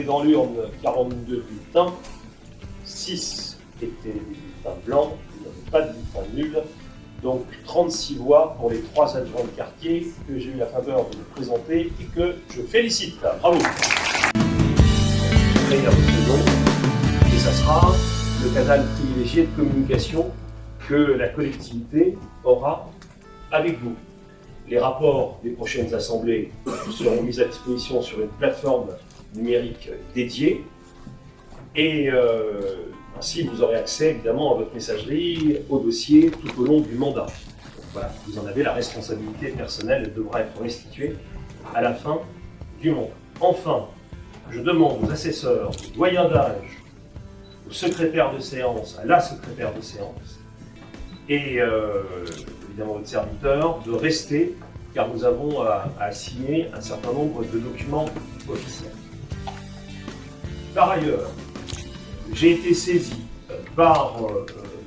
Dans l'urne 42 bulletins, 6 étaient des bulletins blancs, il n'y avait pas de bulletins nuls, donc 36 voix pour les 3 adjoints de quartier que j'ai eu la faveur de vous présenter et que je félicite. Bravo. Très bien, et ça sera le canal privilégié de communication que la collectivité aura avec vous. Les rapports des prochaines assemblées seront mis à disposition sur une plateforme numérique dédiée et ainsi vous aurez accès évidemment à votre messagerie, au dossier tout au long du mandat. Donc, voilà, vous en avez la responsabilité personnelle, elle devra être restituée à la fin du mandat. Enfin, je demande aux assesseurs, aux doyens d'âge, aux secrétaires de séance, à la secrétaire de séance et évidemment votre serviteur de rester car nous avons à signer un certain nombre de documents officiels. Par ailleurs, j'ai été saisi par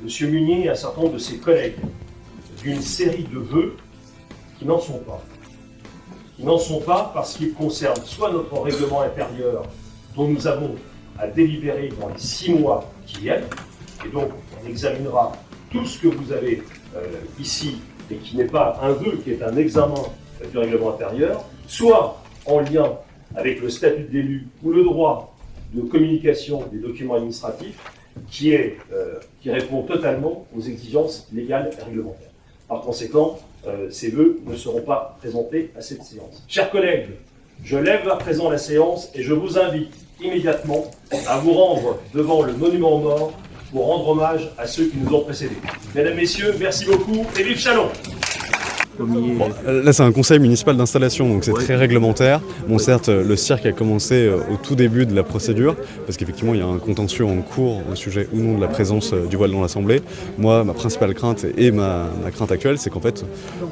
M. Munier et un certain nombre de ses collègues d'une série de vœux qui n'en sont pas. Qui n'en sont pas parce qu'ils concernent soit notre règlement intérieur dont nous avons à délibérer dans les 6 mois qui viennent, et donc on examinera tout ce que vous avez ici et qui n'est pas un vœu, qui est un examen du règlement intérieur, soit en lien avec le statut de l'élu ou le droit de communication des documents administratifs qui répond totalement aux exigences légales et réglementaires. Par conséquent, ces vœux ne seront pas présentés à cette séance. Chers collègues, je lève à présent la séance et je vous invite immédiatement à vous rendre devant le monument aux morts pour rendre hommage à ceux qui nous ont précédés. Mesdames, Messieurs, merci beaucoup et vive Châlons! Bon, là c'est un conseil municipal d'installation, donc c'est très réglementaire. Bon, certes, le cirque a commencé au tout début de la procédure, parce qu'effectivement il y a un contentieux en cours au sujet ou non de la présence du voile dans l'Assemblée. Moi, ma principale crainte et ma crainte actuelle, c'est qu'en fait,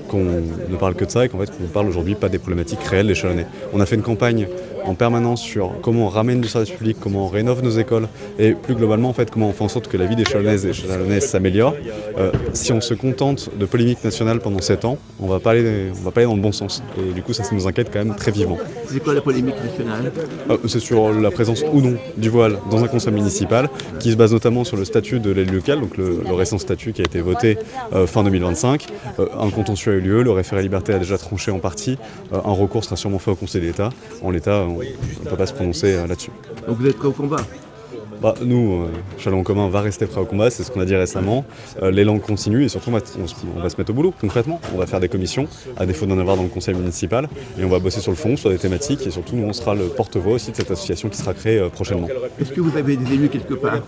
qu'on ne parle que de ça et qu'en fait, qu'on ne parle aujourd'hui pas des problématiques réelles des Chalonnais. On a fait une campagne en permanence sur comment on ramène du service public, comment on rénove nos écoles et plus globalement en fait comment on fait en sorte que la vie des Chalonnaises et Chalonnaises s'améliore. Si on se contente de polémiques nationales pendant 7 ans, on va pas aller dans le bon sens. Et du coup ça nous inquiète quand même très vivement. C'est quoi la polémique nationale ? C'est sur la présence ou non du voile dans un conseil municipal qui se base notamment sur le statut de l'élu local, donc le récent statut qui a été voté fin 2025. Un contentieux a eu lieu, le référé liberté a déjà tranché en partie, un recours sera sûrement fait au Conseil d'État. En l'état, on ne peut pas se prononcer là-dessus. Donc vous êtes prêts au combat ? Nous, Châlons en commun va rester prêt au combat, c'est ce qu'on a dit récemment. L'élan continue et surtout on va se mettre au boulot concrètement. On va faire des commissions, à défaut d'en avoir dans le conseil municipal, et on va bosser sur le fond, sur des thématiques, et surtout nous on sera le porte-voix aussi de cette association qui sera créée prochainement. Est-ce que vous avez des élus quelque part ?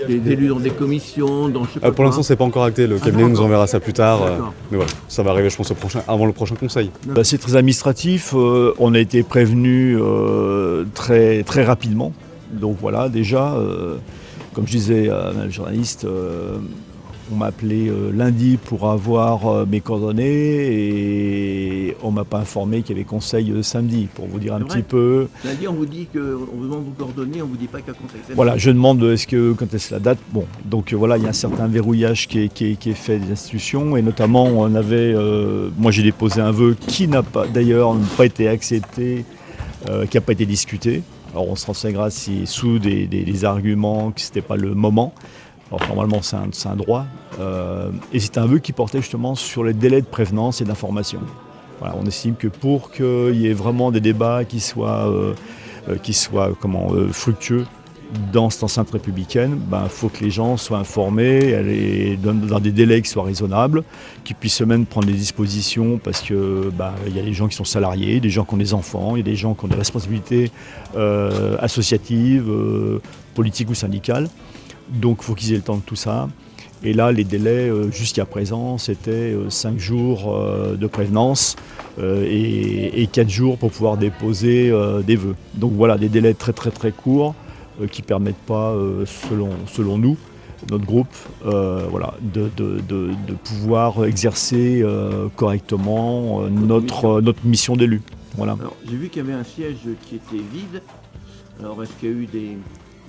Des élus dans des commissions, dans je sais pas Pour l'instant c'est pas encore acté, le cabinet nous enverra ça plus tard, mais voilà, ça va arriver je pense avant le prochain conseil. C'est très administratif, on a été prévenu très, très rapidement. Donc voilà, déjà, comme je disais à un journaliste, on m'a appelé lundi pour avoir mes coordonnées et on ne m'a pas informé qu'il y avait conseil samedi, pour vous dire un petit peu. Lundi, on vous dit qu'on vous demande vos coordonnées, on ne vous dit pas qu'il y a conseil samedi. Voilà, je demande quand est-ce la date. Bon, donc voilà, il y a un certain verrouillage qui est fait des institutions et notamment on avait, moi j'ai déposé un vœu qui n'a pas d'ailleurs pas été accepté, qui n'a pas été discuté. Alors on se renseignera si sous des arguments que ce n'était pas le moment. Alors normalement c'est un droit. Et c'est un vœu qui portait justement sur les délais de prévenance et d'information. Voilà, on estime que pour qu'il y ait vraiment des débats qui soient fructueux dans cette enceinte républicaine, faut que les gens soient informés et dans des délais qui soient raisonnables, qu'ils puissent eux-mêmes prendre des dispositions parce que y a des gens qui sont salariés, des gens qui ont des enfants, il y a des gens qui ont des responsabilités associatives, politiques ou syndicales. Donc il faut qu'ils aient le temps de tout ça. Et là, les délais jusqu'à présent, c'était 5 jours de prévenance et 4 jours pour pouvoir déposer des vœux. Donc voilà, des délais très très très courts qui ne permettent pas, selon nous, notre groupe, de pouvoir exercer correctement notre mission d'élu. Voilà. Alors, j'ai vu qu'il y avait un siège qui était vide. Alors est-ce qu'il y a eu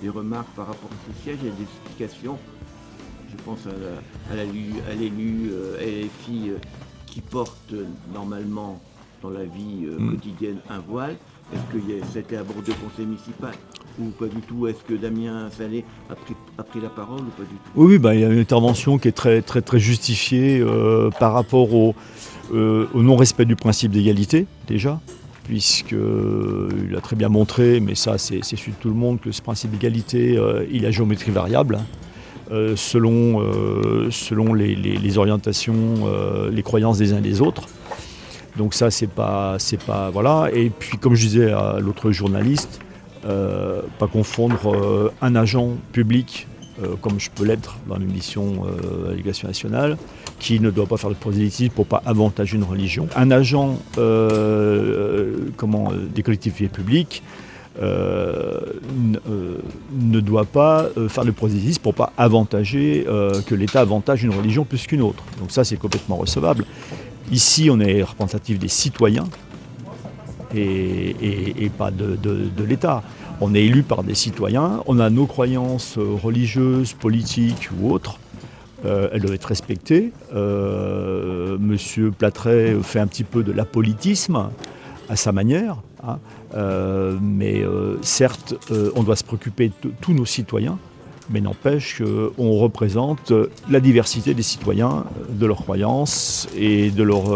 des remarques par rapport à ce siège et des explications ? Je pense à l'élu LFI qui porte normalement dans la vie quotidienne un voile. Est-ce que ça a été abordé au conseil municipal ou pas du tout ? Est-ce que Damien Salé a pris la parole ou pas du tout ? Oui, il y a une intervention qui est très, très, très justifiée par rapport au non-respect du principe d'égalité, déjà, puisqu'il a très bien montré, mais ça c'est celui de tout le monde, que ce principe d'égalité, il a géométrie variable. Selon les orientations, les croyances des uns et des autres. Donc ça, c'est pas voilà. Et puis, comme je disais à l'autre journaliste, pas confondre un agent public, comme je peux l'être dans une mission à l'Éducation nationale, qui ne doit pas faire de prosélytisme pour pas avantager une religion. Un agent des collectivités publiques ne doit pas faire de prosélytisme pour pas avantager que l'État avantage une religion plus qu'une autre. Donc ça, c'est complètement recevable. Ici, on est représentatif des citoyens et pas de l'État. On est élu par des citoyens, on a nos croyances religieuses, politiques ou autres. Elles doivent être respectées. Monsieur Platret fait un petit peu de l'apolitisme à sa manière. Mais certes, on doit se préoccuper de tous nos citoyens, mais n'empêche qu'on représente la diversité des citoyens, de leurs croyances et de leurs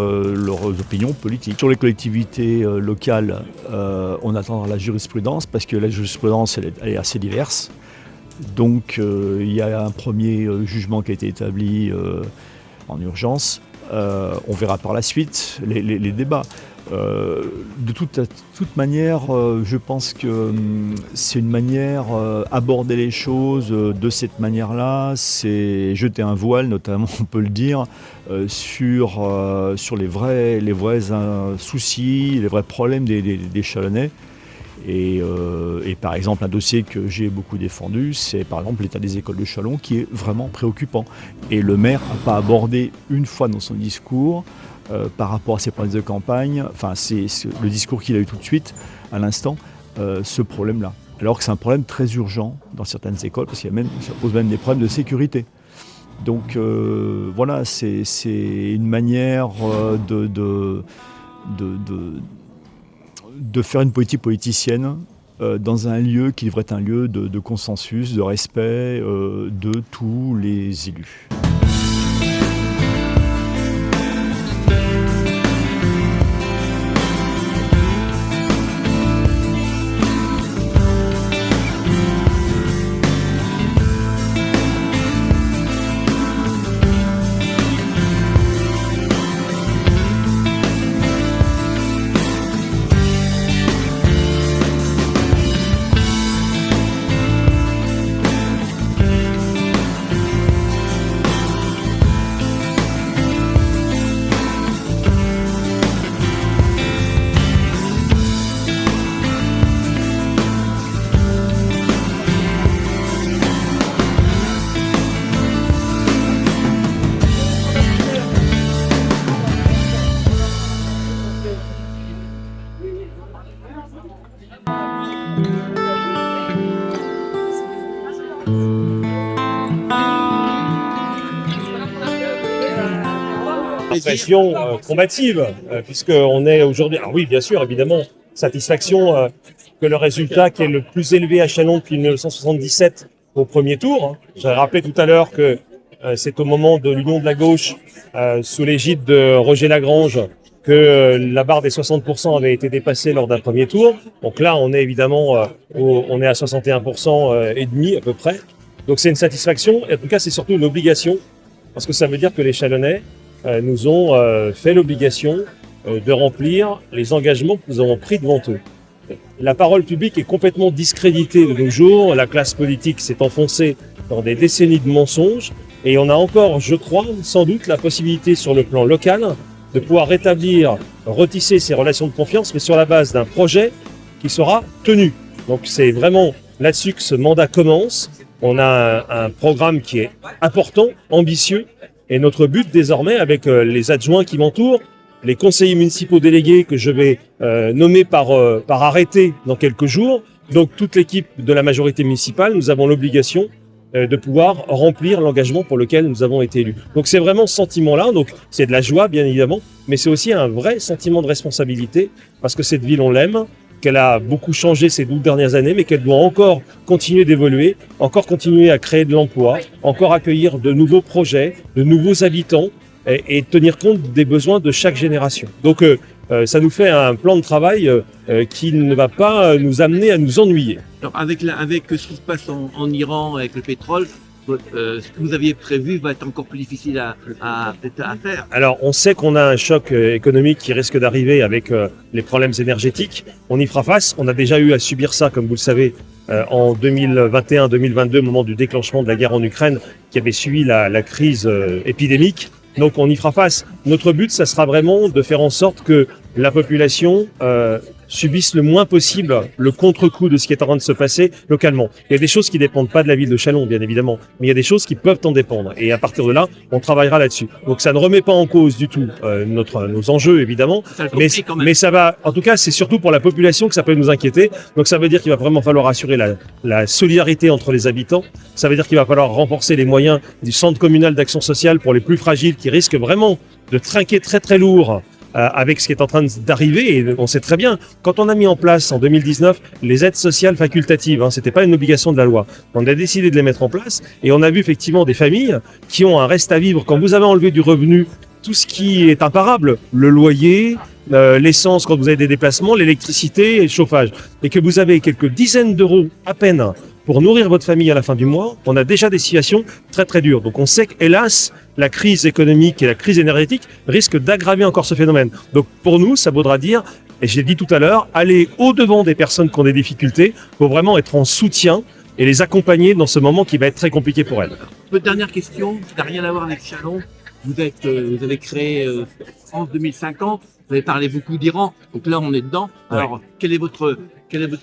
opinions politiques. Sur les collectivités locales, on attendra la jurisprudence, parce que la jurisprudence elle est assez diverse. Donc il y a un premier jugement qui a été établi en urgence. On verra par la suite les débats. De toute manière, je pense que c'est une manière aborder les choses de cette manière-là, c'est jeter un voile, notamment, on peut le dire, sur les vrais soucis, les vrais problèmes des Chalonnais. Et par exemple, un dossier que j'ai beaucoup défendu, c'est par exemple l'état des écoles de Châlons qui est vraiment préoccupant. Et le maire n'a pas abordé une fois dans son discours par rapport à ses promesses de campagne, enfin c'est le discours qu'il a eu tout de suite, à l'instant, ce problème-là. Alors que c'est un problème très urgent dans certaines écoles, parce qu'il y a ça pose même des problèmes de sécurité. Donc voilà, c'est une manière de faire une politique politicienne dans un lieu qui devrait être un lieu de consensus, de respect de tous les élus. Pression combative, puisqu'on est aujourd'hui, alors oui, bien sûr, évidemment, satisfaction que le résultat qui est le plus élevé à Châlons depuis 1977 au premier tour. J'ai rappelé tout à l'heure que c'est au moment de l'union de la gauche, sous l'égide de Roger Lagrange, que la barre des 60% avait été dépassée lors d'un premier tour. Donc là, on est évidemment on est à 61% et demi à peu près. Donc c'est une satisfaction, et en tout cas c'est surtout une obligation, parce que ça veut dire que les Chalonnais nous ont fait l'obligation de remplir les engagements que nous avons pris devant eux. La parole publique est complètement discréditée de nos jours, la classe politique s'est enfoncée dans des décennies de mensonges, et on a encore, je crois, sans doute la possibilité sur le plan local de pouvoir rétablir, retisser ces relations de confiance, mais sur la base d'un projet qui sera tenu. Donc c'est vraiment là-dessus que ce mandat commence. On a un programme qui est important, ambitieux, et notre but désormais, avec les adjoints qui m'entourent, les conseillers municipaux délégués que je vais nommer par arrêté dans quelques jours, donc toute l'équipe de la majorité municipale, nous avons l'obligation de pouvoir remplir l'engagement pour lequel nous avons été élus. Donc c'est vraiment ce sentiment-là, donc c'est de la joie bien évidemment, mais c'est aussi un vrai sentiment de responsabilité, parce que cette ville on l'aime, qu'elle a beaucoup changé ces 12 dernières années, mais qu'elle doit encore continuer d'évoluer, encore continuer à créer de l'emploi, encore accueillir de nouveaux projets, de nouveaux habitants, et tenir compte des besoins de chaque génération. Donc ça nous fait un plan de travail qui ne va pas nous amener à nous ennuyer. Alors avec ce qui se passe en Iran avec le pétrole, ce que vous aviez prévu va être encore plus difficile à faire. Alors on sait qu'on a un choc économique qui risque d'arriver avec les problèmes énergétiques. On y fera face. On a déjà eu à subir ça, comme vous le savez, en 2021-2022, au moment du déclenchement de la guerre en Ukraine, qui avait suivi la crise épidémique. Donc on y fera face. Notre but, ça sera vraiment de faire en sorte que la population subisse le moins possible le contre-coup de ce qui est en train de se passer localement. Il y a des choses qui ne dépendent pas de la ville de Châlons, bien évidemment, mais il y a des choses qui peuvent en dépendre. Et à partir de là, on travaillera là-dessus. Donc ça ne remet pas en cause du tout nos enjeux, évidemment, mais ça va, en tout cas, c'est surtout pour la population que ça peut nous inquiéter. Donc ça veut dire qu'il va vraiment falloir assurer la solidarité entre les habitants. Ça veut dire qu'il va falloir renforcer les moyens du centre communal d'action sociale pour les plus fragiles qui risquent vraiment de trinquer très très lourd avec ce qui est en train d'arriver. Et on sait très bien, quand on a mis en place en 2019 les aides sociales facultatives, c'était pas une obligation de la loi, on a décidé de les mettre en place, et on a vu effectivement des familles qui ont un reste à vivre. Quand vous avez enlevé du revenu tout ce qui est imparable, le loyer, l'essence quand vous avez des déplacements, l'électricité et le chauffage, et que vous avez quelques dizaines d'euros à peine pour nourrir votre famille à la fin du mois, on a déjà des situations très très dures. Donc on sait qu'hélas, la crise économique et la crise énergétique risquent d'aggraver encore ce phénomène. Donc pour nous, ça voudra dire, et j'ai dit tout à l'heure, aller au-devant des personnes qui ont des difficultés pour vraiment être en soutien et les accompagner dans ce moment qui va être très compliqué pour elles. Dernière question, qui n'a rien à voir avec Chalon. Vous avez créé France 2050, vous avez parlé beaucoup d'Iran, donc là on est dedans. Alors quel est votre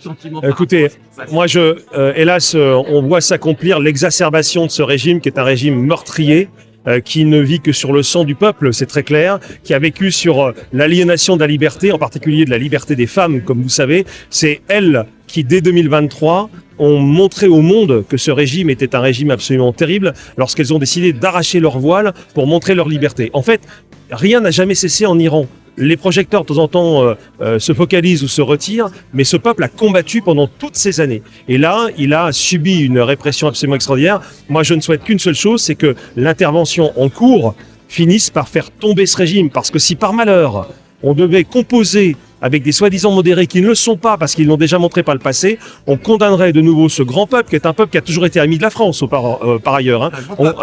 sentiment? Écoutez, moi hélas, on voit s'accomplir l'exacerbation de ce régime qui est un régime meurtrier, qui ne vit que sur le sang du peuple, c'est très clair, qui a vécu sur l'aliénation de la liberté, en particulier de la liberté des femmes, comme vous savez. C'est elles qui, dès 2023, ont montré au monde que ce régime était un régime absolument terrible lorsqu'elles ont décidé d'arracher leur voile pour montrer leur liberté. En fait, rien n'a jamais cessé en Iran. Les projecteurs, de temps en temps, se focalisent ou se retirent, mais ce peuple a combattu pendant toutes ces années. Et là, il a subi une répression absolument extraordinaire. Moi, je ne souhaite qu'une seule chose, c'est que l'intervention en cours finisse par faire tomber ce régime. Parce que si par malheur, on devait composer avec des soi-disant modérés qui ne le sont pas parce qu'ils l'ont déjà montré par le passé, on condamnerait de nouveau ce grand peuple qui est un peuple qui a toujours été ami de la France par ailleurs. Hein.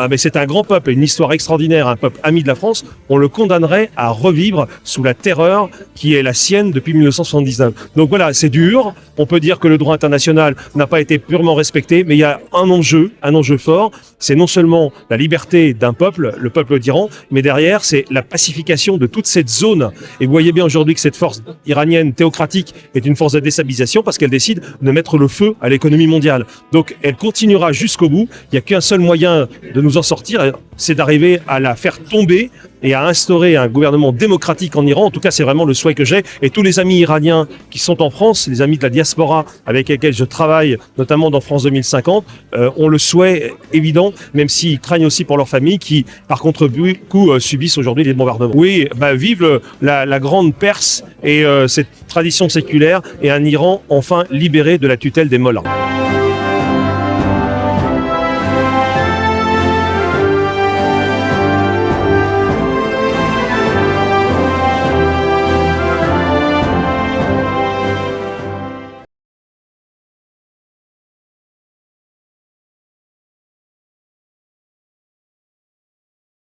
Mais c'est un grand peuple, une histoire extraordinaire, un peuple ami de la France. On le condamnerait à revivre sous la terreur qui est la sienne depuis 1979. Donc voilà, c'est dur. On peut dire que le droit international n'a pas été purement respecté, mais il y a un enjeu fort. C'est non seulement la liberté d'un peuple, le peuple d'Iran, mais derrière, c'est la pacification de toute cette zone. Et vous voyez bien aujourd'hui que cette force iranienne théocratique est une force de déstabilisation parce qu'elle décide de mettre le feu à l'économie mondiale. Donc elle continuera jusqu'au bout. Il n'y a qu'un seul moyen de nous en sortir, c'est d'arriver à la faire tomber et à instaurer un gouvernement démocratique en Iran. En tout cas, c'est vraiment le souhait que j'ai. Et tous les amis iraniens qui sont en France, les amis de la diaspora avec lesquels je travaille, notamment dans France 2050, ont le souhait évident, même s'ils craignent aussi pour leur famille, qui, par contre, subissent aujourd'hui les bombardements. Oui, vive la grande Perse et cette tradition séculaire et un Iran enfin libéré de la tutelle des mollahs.